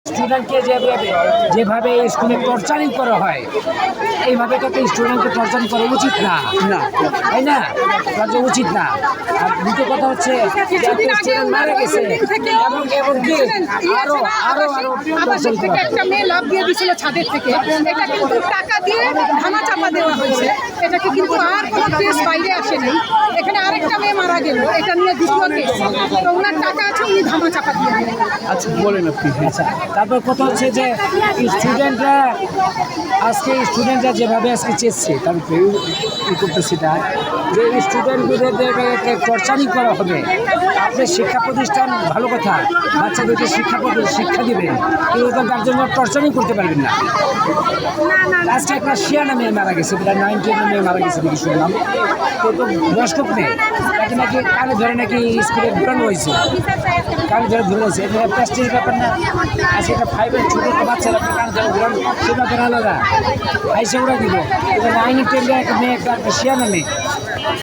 স্টুডেন্টকে যেভাবে স্কুলে টর্চারিং করা হয়, এইভাবে তো স্টুডেন্টকে টর্চারিং করা উচিত না, তাই না? উচিত না। আর দ্বিতীয় কথা হচ্ছে স্টুডেন্ট মারা গেছে এবং এমনকি আরো আরো আরো একটা মেয়ে লাভ দিয়ে দিয়েছিল ছাদের থেকে, এটা কিন্তু টাকা দিয়ে ধামা চাপা দেওয়া হয়েছে। এটাকে কিন্তু আর কোনো কেস বাইরে আসেনি। এখানে আরেকটা মেয়ে মারা গেল, এটা নিয়ে দ্বিতীয় কেস। তো ওনার টাকা আছে, উনি ধামা চাপা দিয়ে দেন। আচ্ছা বলেন আপনি। আচ্ছা, তারপর কথা হচ্ছে যে স্টুডেন্টরা যেভাবে আজকে চেয়েছে তারপরে ই করতেছে যে স্টুডেন্টদেরকে টর্চারিং করা হবে। আপনার শিক্ষা প্রতিষ্ঠান ভালো কথা, বাচ্চাদেরকে শিক্ষা দিবেন, কিন্তু তার জন্য টর্চারিং করতে পারবেন না। আজকে একটা শিয়ানা মেয়ে মারা গেছে, প্রায় 9-10 মেয়ে মারা গেছে দেখি শুনলাম। তো বয়স্ক মেয়ে তাকে নাকি কানে ধরে নাকি স্কুলে ঢুকানো হয়েছে, কানে ধরে হয়েছে। এটা প্লাস্টিকের ব্যাপার না। আজকে একটা 5-এর ছোটো একটা বাচ্চারা কানে ধরে ঘুরানো, সে ব্যাপার আলাদা। আইসে ওরা দিব এটা 9-10 একটা মেয়ে, একটা শিয়ানা মেয়ে